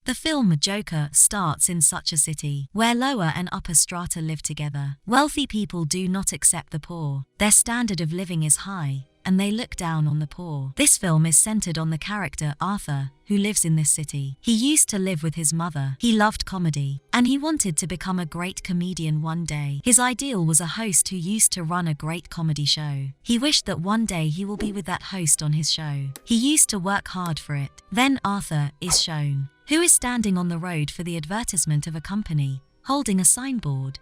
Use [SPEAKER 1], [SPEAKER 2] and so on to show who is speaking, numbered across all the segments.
[SPEAKER 1] The film Joker starts in such a city, where lower and upper strata live together. Wealthy people do not accept the poor. Their standard of living is high, and they look down on the poor. This film is centered on the character Arthur, who lives in this city. He used to live with his mother. He loved comedy, and he wanted to become a great comedian one day. His ideal was a host who used to run a great comedy show. He wished that one day he will be with that host on his show. He used to work hard for it. Then Arthur is shown, who is standing on the road for the advertisement of a company, holding a signboard.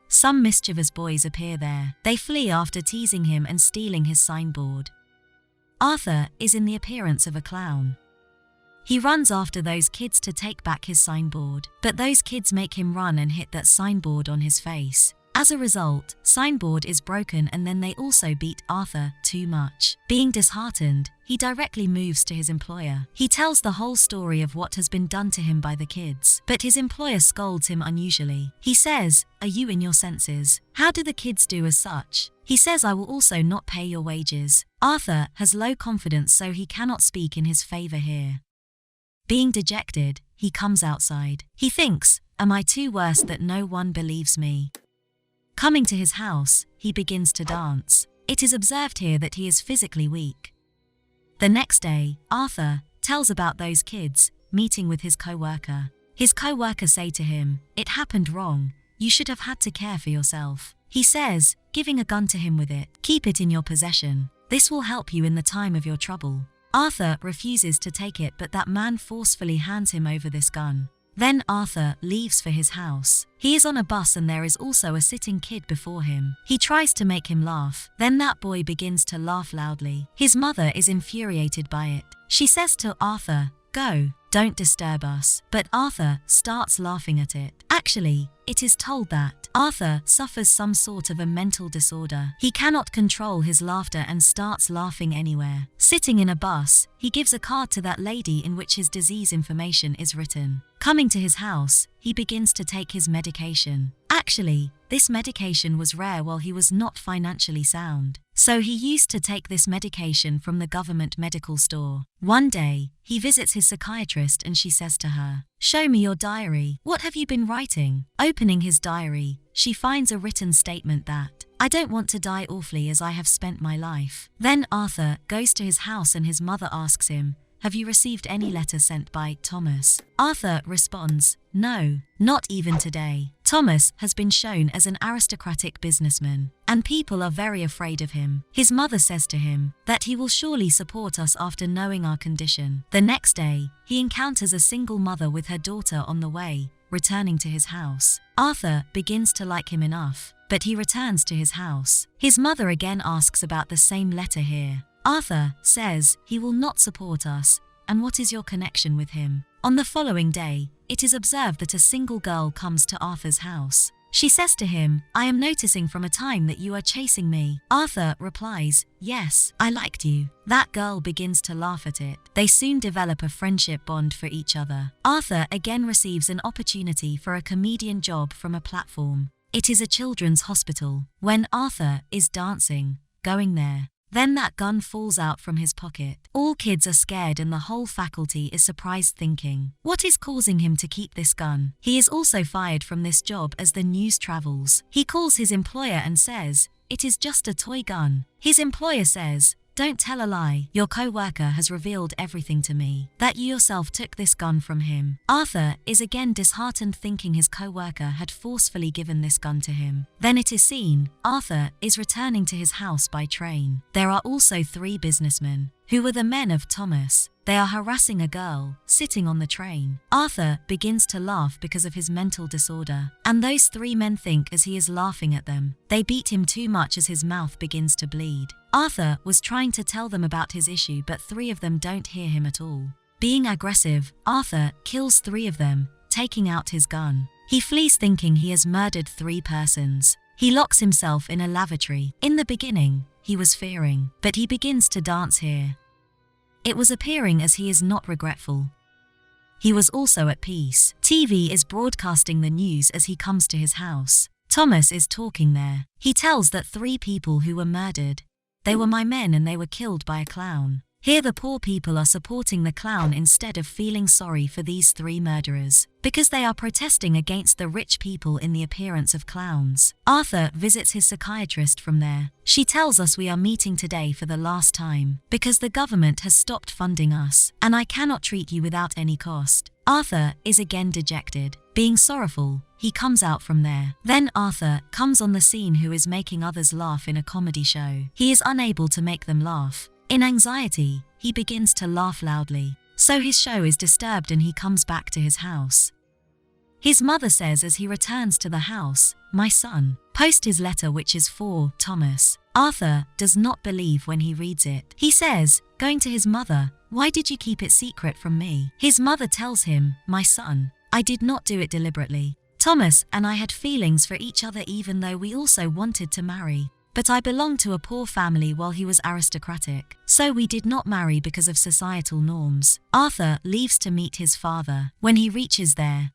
[SPEAKER 1] Some mischievous boys appear there. They flee after teasing him and stealing his signboard. Arthur is in the appearance of a clown. He runs after those kids to take back his signboard, but those kids make him run and hit that signboard on his face. As a result, signboard is broken, and then they also beat Arthur too much. Being disheartened, he directly moves to his employer. He tells the whole story of what has been done to him by the kids, but his employer scolds him unusually. He says, "Are you in your senses? How do the kids do as such?" He says, "I will also not pay your wages." Arthur has low confidence, so he cannot speak in his favor here. Being dejected, he comes outside. He thinks, "Am I too worse that no one believes me?" Coming to his house, he begins to dance. It is observed here that he is physically weak. The next day, Arthur tells about those kids meeting with his co-worker. His co-worker say to him, "It happened wrong. You should have had to care for yourself." He says, giving a gun to him with it, "Keep it in your possession. This will help you in the time of your trouble." Arthur refuses to take it, but that man forcefully hands him over this gun. Then Arthur leaves for his house. He is on a bus, and there is also a sitting kid before him. He tries to make him laugh. Then that boy begins to laugh loudly. His mother is infuriated by it. She says to Arthur, "Go, don't disturb us." But Arthur starts laughing at it. Actually, it is told that Arthur suffers some sort of a mental disorder. He cannot control his laughter and starts laughing anywhere. Sitting in a bus, he gives a card to that lady in which his disease information is written. Coming to his house, he begins to take his medication. Actually, this medication was rare while he was not financially sound. So he used to take this medication from the government medical store. One day, he visits his psychiatrist and she says to her, "Show me your diary. What have you been writing?" Opening his diary, she finds a written statement that, "I don't want to die awfully as I have spent my life." Then Arthur goes to his house and his mother asks him, "Have you received any letter sent by Thomas?" Arthur responds, "No, not even today." Thomas has been shown as an aristocratic businessman, and people are very afraid of him. His mother says to him that he will surely support us after knowing our condition. The next day, he encounters a single mother with her daughter on the way, returning to his house. Arthur begins to like him enough, but he returns to his house. His mother again asks about the same letter here. Arthur says he will not support us, and what is your connection with him? On the following day, it is observed that a single girl comes to Arthur's house. She says to him, "I am noticing from a time that you are chasing me." Arthur replies, "Yes, I liked you." That girl begins to laugh at it. They soon develop a friendship bond for each other. Arthur again receives an opportunity for a comedian job from a platform. It is a children's hospital. When Arthur is dancing, going there, then that gun falls out from his pocket. All kids are scared and the whole faculty is surprised, thinking, what is causing him to keep this gun? He is also fired from this job as the news travels. He calls his employer and says, "It is just a toy gun." His employer says, "Don't tell a lie. Your co-worker has revealed everything to me, that you yourself took this gun from him." Arthur is again disheartened, thinking his co-worker had forcefully given this gun to him. Then it is seen, Arthur is returning to his house by train. There are also 3 businessmen, who were the men of Thomas. They are harassing a girl sitting on the train. Arthur begins to laugh because of his mental disorder, and those 3 men think as he is laughing at them. They beat him too much as his mouth begins to bleed. Arthur was trying to tell them about his issue, but 3 of them don't hear him at all. Being aggressive, Arthur kills 3 of them, taking out his gun. He flees thinking he has murdered 3 persons. He locks himself in a lavatory. In the beginning, he was fearing, but he begins to dance here. It was appearing as he is not regretful. He was also at peace. TV is broadcasting the news as he comes to his house. Thomas is talking there. He tells that 3 people who were murdered, they were my men and they were killed by a clown. Here the poor people are supporting the clown instead of feeling sorry for these three murderers, because they are protesting against the rich people in the appearance of clowns. Arthur visits his psychiatrist from there. She tells us we are meeting today for the last time, because the government has stopped funding us, and I cannot treat you without any cost. Arthur is again dejected. Being sorrowful, he comes out from there. Then Arthur comes on the scene who is making others laugh in a comedy show. He is unable to make them laugh. In anxiety, he begins to laugh loudly. So his show is disturbed and he comes back to his house. His mother says as he returns to the house, "My son, post his letter which is for Thomas." Arthur does not believe when he reads it. He says, going to his mother, "Why did you keep it secret from me?" His mother tells him, "My son, I did not do it deliberately. Thomas and I had feelings for each other even though we also wanted to marry. But I belonged to a poor family while he was aristocratic, so we did not marry because of societal norms." Arthur leaves to meet his father. When he reaches there,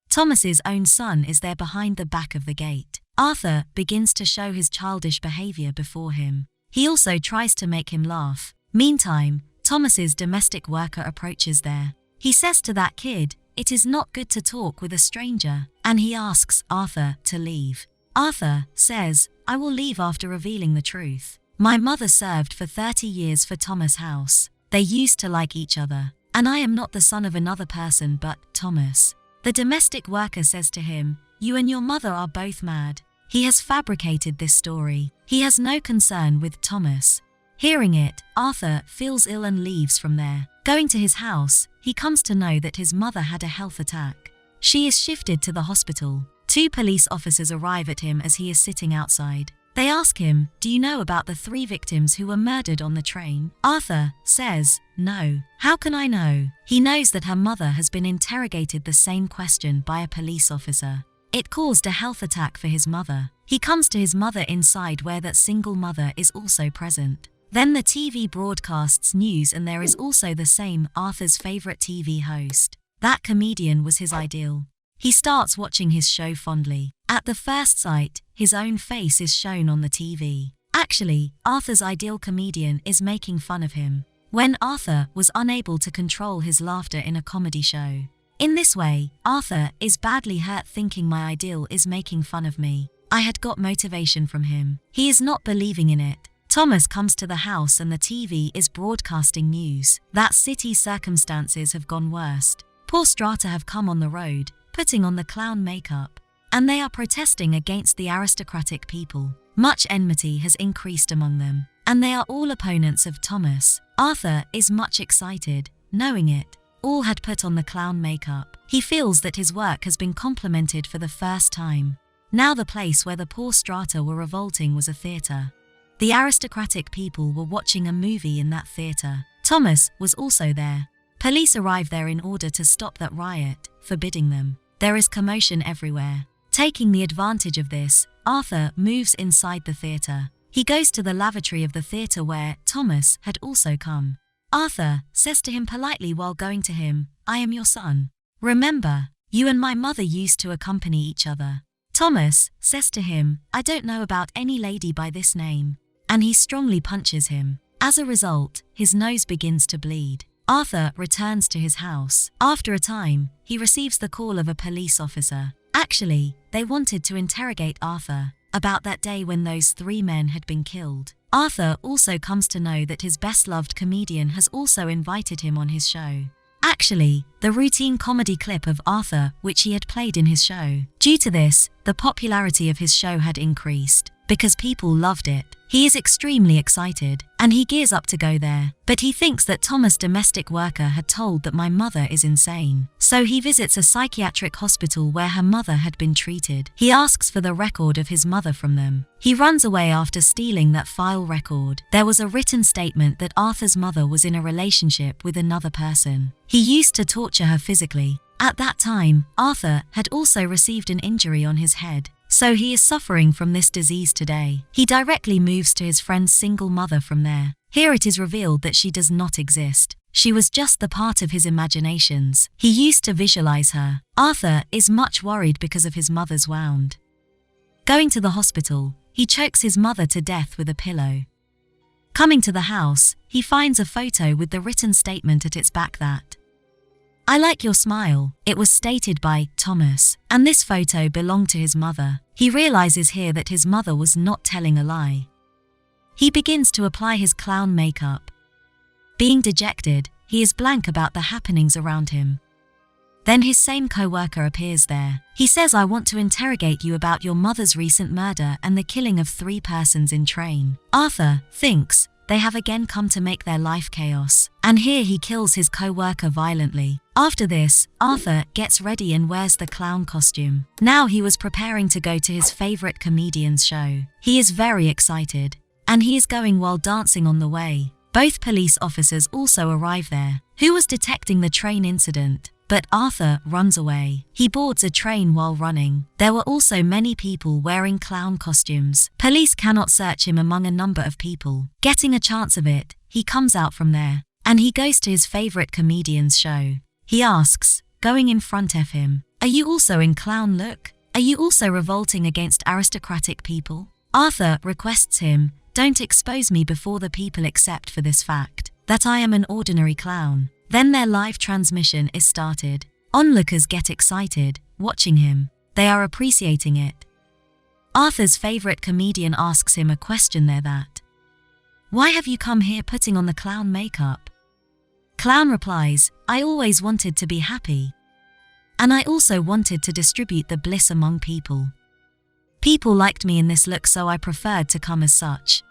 [SPEAKER 1] Thomas's own son is there behind the back of the gate. Arthur begins to show his childish behavior before him. He also tries to make him laugh. Meantime, Thomas's domestic worker approaches there. He says to that kid, "It is not good to talk with a stranger," and he asks Arthur to leave. Arthur says, "I will leave after revealing the truth. My mother served for 30 years for Thomas' house. They used to like each other, and I am not the son of another person but Thomas." The domestic worker says to him, "You and your mother are both mad." He has fabricated this story. He has no concern with Thomas. Hearing it, Arthur feels ill and leaves from there. Going to his house, he comes to know that his mother had a health attack. She is shifted to the hospital. 2 police officers arrive at him as he is sitting outside. They ask him, "Do you know about the 3 victims who were murdered on the train?" Arthur says, "No. How can I know?" He knows that her mother has been interrogated the same question by a police officer. It caused a health attack for his mother. He comes to his mother inside where that single mother is also present. Then the TV broadcasts news and there is also the same Arthur's favorite TV host. That comedian was his ideal. He starts watching his show fondly. At the first sight, his own face is shown on the TV. Actually, Arthur's ideal comedian is making fun of him. When Arthur was unable to control his laughter in a comedy show. In this way, Arthur is badly hurt thinking my ideal is making fun of me. I had got motivation from him. He is not believing in it. Thomas comes to the house and the TV is broadcasting news that city circumstances have gone worst. Poor strata have come on the road, putting on the clown makeup, and they are protesting against the aristocratic people. Much enmity has increased among them, and they are all opponents of Thomas. Arthur is much excited, knowing it. All had put on the clown makeup. He feels that his work has been complimented for the first time. Now the place where the poor strata were revolting was a theatre. The aristocratic people were watching a movie in that theatre. Thomas was also there. Police arrive there in order to stop that riot, forbidding them. There is commotion everywhere. Taking the advantage of this, Arthur moves inside the theatre. He goes to the lavatory of the theatre where Thomas had also come. Arthur says to him politely while going to him, "I am your son. Remember, you and my mother used to accompany each other." Thomas says to him, "I don't know about any lady by this name," and he strongly punches him. As a result, his nose begins to bleed. Arthur returns to his house. After a time, he receives the call of a police officer. Actually, they wanted to interrogate Arthur about that day when those 3 men had been killed. Arthur also comes to know that his best-loved comedian has also invited him on his show. Actually, the routine comedy clip of Arthur which he had played in his show. Due to this, the popularity of his show had increased, because people loved it. He is extremely excited, and he gears up to go there. But he thinks that Thomas' domestic worker had told that my mother is insane. So he visits a psychiatric hospital where her mother had been treated. He asks for the record of his mother from them. He runs away after stealing that file record. There was a written statement that Arthur's mother was in a relationship with another person. He used to torture her physically. At that time, Arthur had also received an injury on his head. So he is suffering from this disease today. He directly moves to his friend's single mother from there. Here it is revealed that she does not exist. She was just the part of his imaginations. He used to visualize her. Arthur is much worried because of his mother's wound. Going to the hospital, he chokes his mother to death with a pillow. Coming to the house, he finds a photo with the written statement at its back that, "I like your smile." It was stated by Thomas, and this photo belonged to his mother. He realizes here that his mother was not telling a lie. He begins to apply his clown makeup. Being dejected, he is blank about the happenings around him. Then his same co-worker appears there. He says, "I want to interrogate you about your mother's recent murder and the killing of 3 persons in train." Arthur thinks they have again come to make their life chaos, and here he kills his co-worker violently. After this, Arthur gets ready and wears the clown costume. Now he was preparing to go to his favorite comedian's show. He is very excited, and he is going while dancing on the way. Both police officers also arrive there, who was detecting the train incident. But Arthur runs away. He boards a train while running. There were also many people wearing clown costumes. Police cannot search him among a number of people. Getting a chance of it, he comes out from there, and he goes to his favorite comedian's show. He asks, going in front of him, "Are you also in clown look? Are you also revolting against aristocratic people?" Arthur requests him, "Don't expose me before the people except for this fact, that I am an ordinary clown." Then their live transmission is started. Onlookers get excited, watching him. They are appreciating it. Arthur's favorite comedian asks him a question there that, "Why have you come here putting on the clown makeup?" Clown replies, "I always wanted to be happy. And I also wanted to distribute the bliss among people. People liked me in this look, so I preferred to come as such."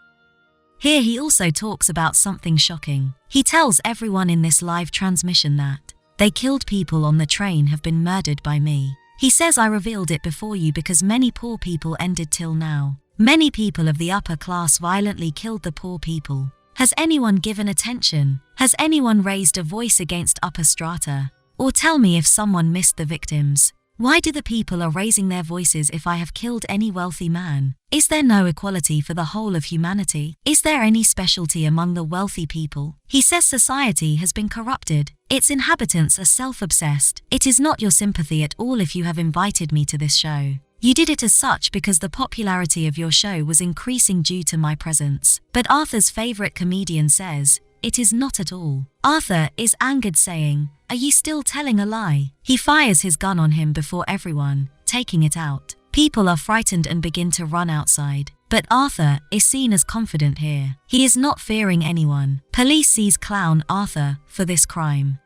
[SPEAKER 1] Here he also talks about something shocking. He tells everyone in this live transmission that they killed people on the train have been murdered by me. He says, "I revealed it before you because many poor people ended till now. Many people of the upper class violently killed the poor people. Has anyone given attention? Has anyone raised a voice against upper strata? Or tell me if someone missed the victims. Why do the people are raising their voices if I have killed any wealthy man? Is there no equality for the whole of humanity? Is there any specialty among the wealthy people?" He says society has been corrupted. Its inhabitants are self-obsessed. It is not your sympathy at all if you have invited me to this show. You did it as such because the popularity of your show was increasing due to my presence. But Arthur's favorite comedian says, "It is not at all." Arthur is angered, saying, "Are you still telling a lie?" He fires his gun on him before everyone, taking it out. People are frightened and begin to run outside. But Arthur is seen as confident here. He is not fearing anyone. Police seize clown Arthur for this crime,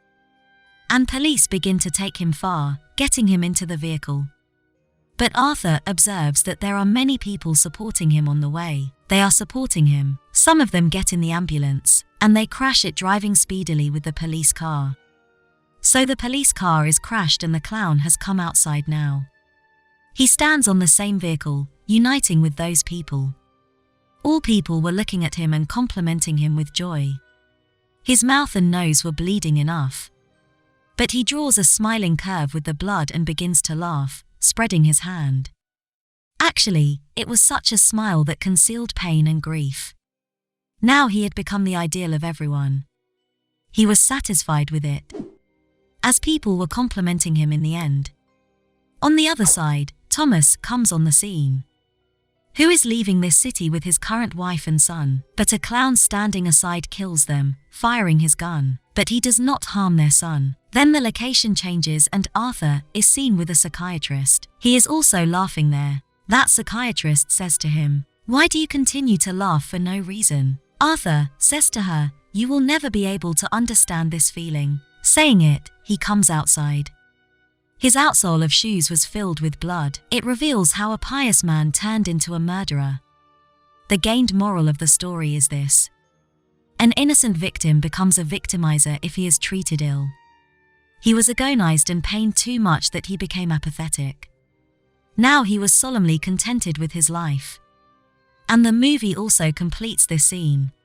[SPEAKER 1] and police begin to take him far, getting him into the vehicle. But Arthur observes that there are many people supporting him on the way. They are supporting him. Some of them get in the ambulance, and they crash it driving speedily with the police car. So the police car is crashed and the clown has come outside now. He stands on the same vehicle, uniting with those people. All people were looking at him and complimenting him with joy. His mouth and nose were bleeding enough. But he draws a smiling curve with the blood and begins to laugh, spreading his hand. Actually, it was such a smile that concealed pain and grief. Now he had become the ideal of everyone. He was satisfied with it, as people were complimenting him in the end. On the other side, Thomas comes on the scene, who is leaving this city with his current wife and son, but a clown standing aside kills them, firing his gun. But he does not harm their son. Then the location changes and Arthur is seen with a psychiatrist. He is also laughing there. That psychiatrist says to him, "Why do you continue to laugh for no reason?" Arthur says to her, "You will never be able to understand this feeling." Saying it, he comes outside. His outsole of shoes was filled with blood. It reveals how a pious man turned into a murderer. The gained moral of the story is this: an innocent victim becomes a victimizer if he is treated ill. He was agonized and pained too much that he became apathetic. Now he was solemnly contented with his life. And the movie also completes this scene.